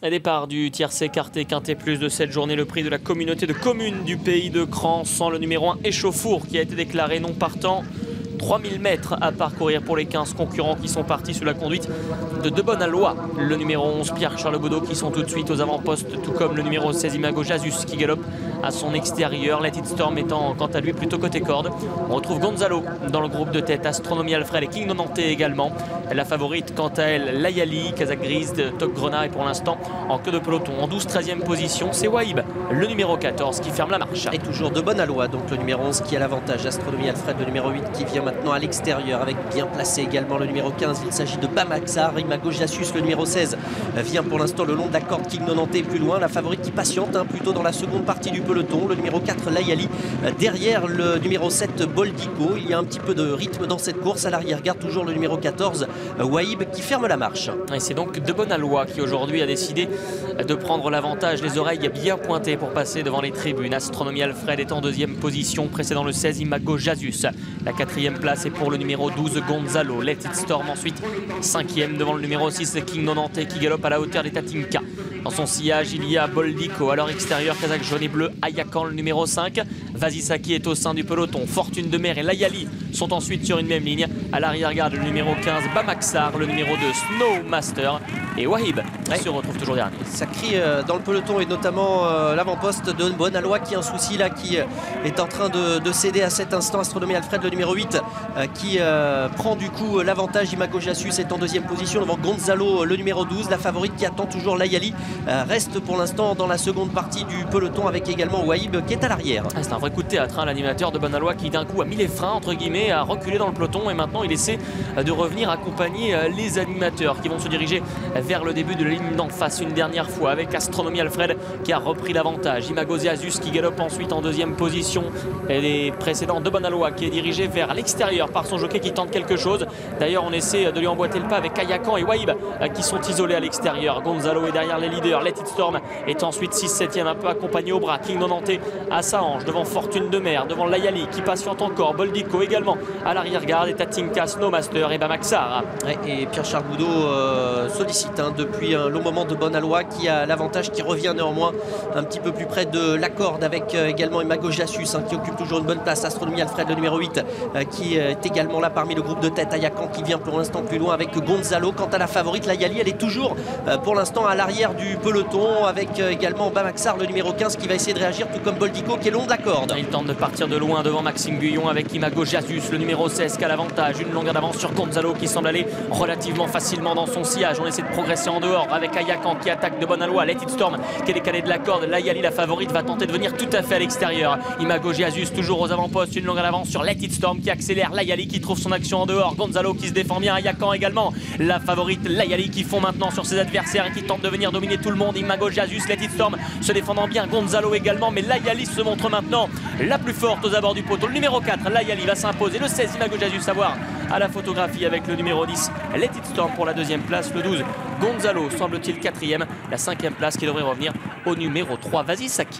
Départ du tiercé écarté quintet plus de cette journée, le prix de la communauté de communes du pays de Cran sans le numéro 1 Échauffour qui a été déclaré non partant. 3000 mètres à parcourir pour les 15 concurrents qui sont partis sous la conduite de Debonne-à-Lois. Le numéro 11 Pierre-Charles Baudot qui sont tout de suite aux avant-postes, tout comme le numéro 16 Imago Jasus qui galope à son extérieur. Let It Storm étant quant à lui plutôt côté corde. On retrouve Gonzalo dans le groupe de tête, Astronomie Alfred et King Nonanté également. La favorite quant à elle, Layali, Kazakh Grise, Tok Grona est pour l'instant en queue de peloton. En 12-13e position, c'est Wahib, le numéro 14 qui ferme la marche. Et toujours Debonne-à-Lois, donc le numéro 11 qui a l'avantage. Astronomie Alfred, le numéro 8 qui vient maintenant à l'extérieur avec bien placé également le numéro 15. Il s'agit de Bamaxar. Imago Jasus, le numéro 16, vient pour l'instant le long de la corde. King Nonanté plus loin. La favorite qui patiente plutôt dans la seconde partie du peloton. Le numéro 4, Layali, derrière le numéro 7, Boldico. Il y a un petit peu de rythme dans cette course. À l'arrière-garde, toujours le numéro 14, Wahib, qui ferme la marche. Et c'est donc Debonne-à-Lois qui aujourd'hui a décidé de prendre l'avantage. Les oreilles bien pointées pour passer devant les tribunes. Astronomie Alfred est en deuxième position, précédant le 16 Imago Jasus. La quatrième place est pour le numéro 12 Gonzalo. Let It Storm ensuite 5e devant le numéro 6 King Nonanté qui galope à la hauteur des Tatinka. Dans son sillage, il y a Boldico. À leur extérieur, Kazakh jaune et bleu, Ayakan, le numéro 5. Vasisaki est au sein du peloton. Fortune de Mer et Layali sont ensuite sur une même ligne. À l'arrière-garde, le numéro 15, Bamaxar, le numéro 2, Snowmaster. Et Wahib se retrouve toujours dernier. Ça crie dans le peloton et notamment l'avant-poste de Debonne-à-Lois qui a un souci là, qui est en train de céder à cet instant. Astronomie Alfred, le numéro 8, qui prend du coup l'avantage. Imago Jasus est en deuxième position devant Gonzalo, le numéro 12. La favorite qui attend toujours Layali reste pour l'instant dans la seconde partie du peloton avec également Wahib qui est à l'arrière. C'est un vrai coup de théâtre, l'animateur de Debonne-à-Lois qui d'un coup a mis les freins entre guillemets, a reculé dans le peloton et maintenant il essaie de revenir accompagner les animateurs qui vont se diriger vers le début de la ligne d'en face une dernière fois avec Astronomie Alfred qui a repris l'avantage. Imago Jasus qui galope ensuite en deuxième position et les précédents Debonne-à-Lois qui est dirigé vers l'extérieur par son jockey qui tente quelque chose. D'ailleurs on essaie de lui emboîter le pas avec Ayakan et Wahib qui sont isolés à l'extérieur. Gonzalo est derrière les leaders. Let It Storm est ensuite 6-7e un peu accompagné au bras. King Nonanté à sa hanche devant Fortune de Mer, devant Layali qui patiente encore. Boldico également à l'arrière-garde et Tatinka, Snowmaster et Bamaxar. Et Pierre-Charles Baudot sollicite depuis un long moment Debonne-à-Lois qui a l'avantage, qui revient néanmoins un petit peu plus près de la corde avec également Imago Jasus qui occupe toujours une bonne place. Astronomie Alfred, le numéro 8 qui est également là parmi le groupe de tête. Ayakan qui vient pour l'instant plus loin avec Gonzalo. Quant à la favorite Layali, elle est toujours pour l'instant à l'arrière du peloton avec également Bamaxar, le numéro 15 qui va essayer de réagir, tout comme Boldico qui est long de la corde. Il tente de partir de loin devant Maxime Guyon avec Imago Jasus, le numéro 16 qui a l'avantage, une longueur d'avance sur Gonzalo qui semble aller relativement facilement dans son sillage. On essaie de progresser en dehors avec Ayakan qui attaque Debonne-à-Lois. Let It Storm qui est décalé de la corde. Layali, la favorite, va tenter de venir tout à fait à l'extérieur. Imago Jasus toujours aux avant-postes, une longueur d'avance sur Let It Storm qui accélère. Layali qui trouve son action en dehors. Gonzalo qui se défend bien. Ayakan également. La favorite Layali qui fond maintenant sur ses adversaires et qui tente de venir dominer tout le monde. Imago Jasus, Let It Storm se défendant bien. Gonzalo également, mais Layali se montre maintenant la plus forte aux abords du poteau. Le numéro 4, Layali va s'imposer. Le 16, Imago Jasus à voir à la photographie avec le numéro 10, Let It Storm pour la deuxième place. Le 12, Gonzalo semble-t-il quatrième. La cinquième place qui devrait revenir au numéro 3, Vasisaki.